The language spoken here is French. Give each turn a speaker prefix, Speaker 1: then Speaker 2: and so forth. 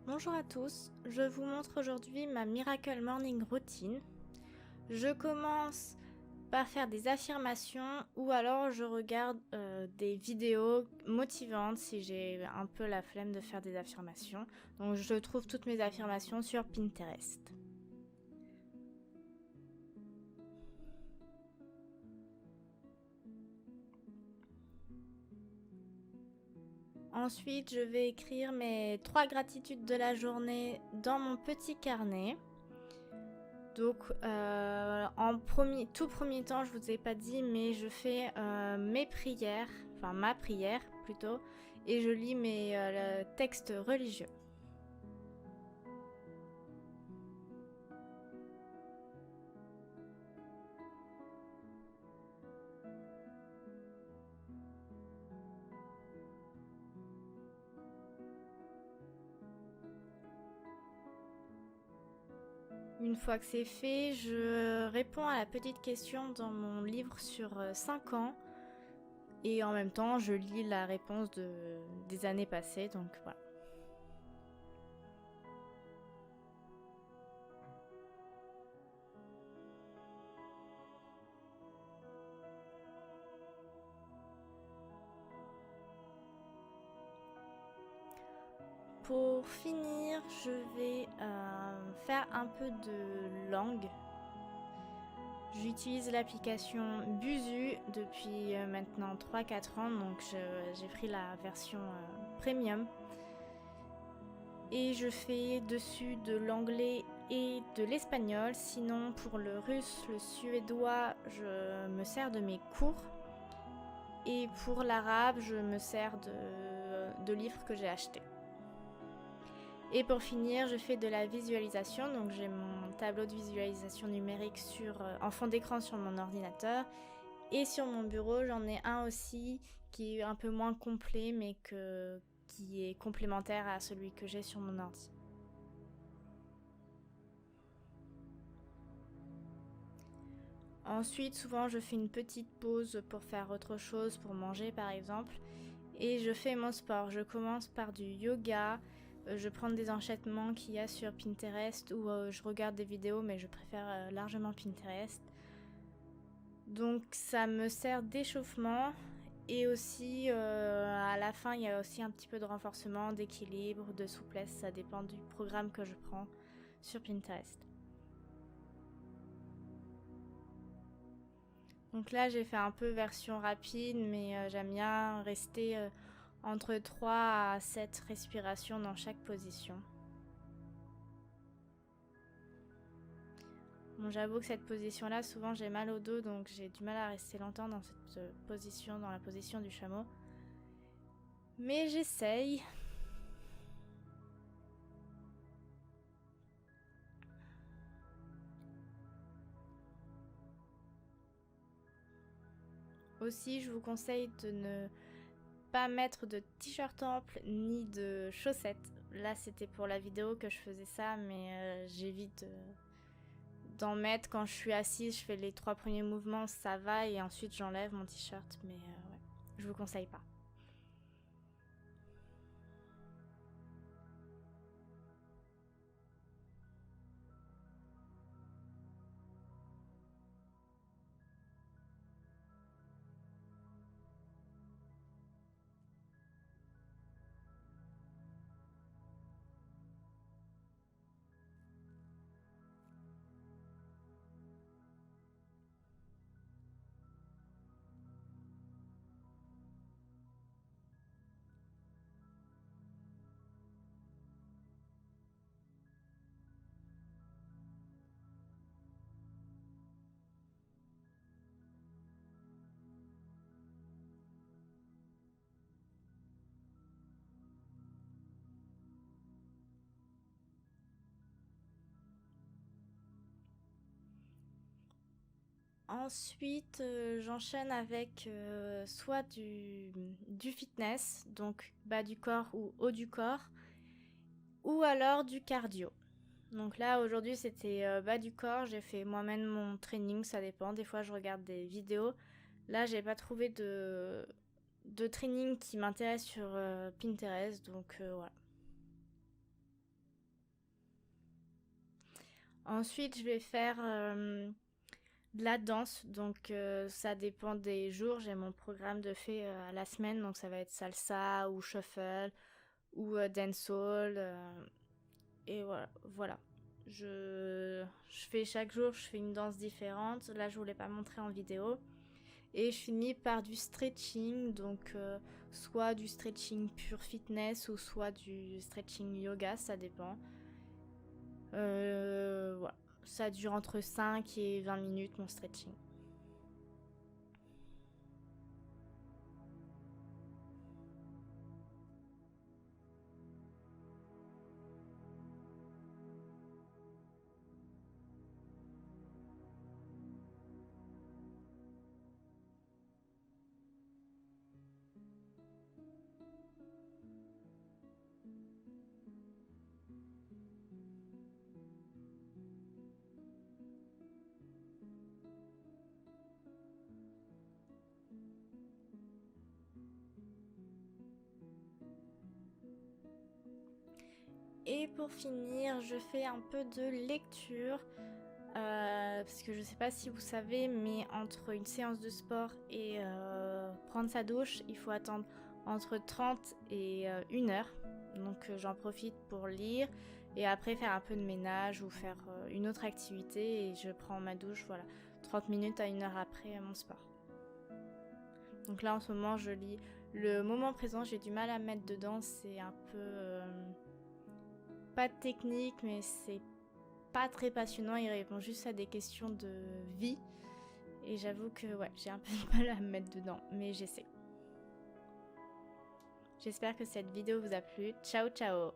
Speaker 1: Bonjour à tous, je vous montre aujourd'hui ma Miracle Morning Routine. Je commence par faire des affirmations ou alors je regarde des vidéos motivantes si j'ai un peu la flemme de faire des affirmations. Donc je trouve toutes mes affirmations sur Pinterest. Ensuite, je vais écrire mes 3 gratitudes de la journée dans mon petit carnet. Donc, tout premier temps, je vous ai pas dit, mais je fais mes prières, enfin ma prière plutôt, et je lis mes textes religieux. Une fois que c'est fait, je réponds à la petite question dans mon livre sur 5 ans. Et en même temps, je lis la réponse des années passées. Donc voilà. Pour finir, je vais faire un peu de langue. J'utilise l'application Buzu depuis maintenant 3-4 ans, donc j'ai pris la version premium. Et je fais dessus de l'anglais et de l'espagnol. Sinon, pour le russe, le suédois, je me sers de mes cours. Et pour l'arabe, je me sers de livres que j'ai achetés. Et pour finir, je fais de la visualisation. Donc j'ai mon tableau de visualisation numérique en fond d'écran sur mon ordinateur. Et sur mon bureau, j'en ai un aussi qui est un peu moins complet, mais qui est complémentaire à celui que j'ai sur mon ordi. Ensuite, souvent, je fais une petite pause pour faire autre chose, pour manger par exemple. Et je fais mon sport. Je commence par du yoga. Je prends des enchaînements qu'il y a sur Pinterest ou je regarde des vidéos, mais je préfère largement Pinterest. Donc ça me sert d'échauffement. Et aussi, à la fin, il y a aussi un petit peu de renforcement, d'équilibre, de souplesse. Ça dépend du programme que je prends sur Pinterest. Donc là, j'ai fait un peu version rapide, mais j'aime bien rester entre 3 à 7 respirations dans chaque position. Bon, j'avoue que cette position-là, souvent j'ai mal au dos, donc j'ai du mal à rester longtemps dans cette position, dans la position du chameau. Mais j'essaye. Aussi, je vous conseille de ne pas mettre de t-shirt ample ni de chaussettes. Là, c'était pour la vidéo que je faisais ça, mais j'évite d'en mettre. Quand je suis assise, je fais les 3 premiers mouvements, ça va, et ensuite j'enlève mon t-shirt, mais ouais, je vous conseille pas. Ensuite, j'enchaîne avec soit du fitness, donc bas du corps ou haut du corps, ou alors du cardio. Donc là, aujourd'hui, c'était bas du corps. J'ai fait moi-même mon training, ça dépend. Des fois, je regarde des vidéos. Là, j'ai pas trouvé de training qui m'intéresse sur Pinterest, donc voilà. Ensuite, je vais faire de la danse, donc ça dépend des jours. J'ai mon programme de fait à la semaine, donc ça va être salsa ou shuffle ou dancehall. Et voilà. Je fais chaque jour, je fais une danse différente. Là, je voulais pas montrer en vidéo. Et je finis par du stretching, donc soit du stretching pure fitness ou soit du stretching yoga, ça dépend. Voilà. Ça dure entre 5 et 20 minutes mon stretching. Et pour finir, je fais un peu de lecture. Parce que je sais pas si vous savez, mais entre une séance de sport et prendre sa douche, il faut attendre entre 30 et 1 heure. Donc j'en profite pour lire et après faire un peu de ménage ou faire une autre activité et je prends ma douche, voilà, 30 minutes à 1 heure après mon sport. Donc là en ce moment je lis. Le moment présent, j'ai du mal à me mettre dedans, c'est un peu pas technique, mais c'est pas très passionnant, il répond juste à des questions de vie. Et j'avoue que ouais, j'ai un peu de mal à me mettre dedans, mais j'essaie. J'espère que cette vidéo vous a plu. Ciao ciao.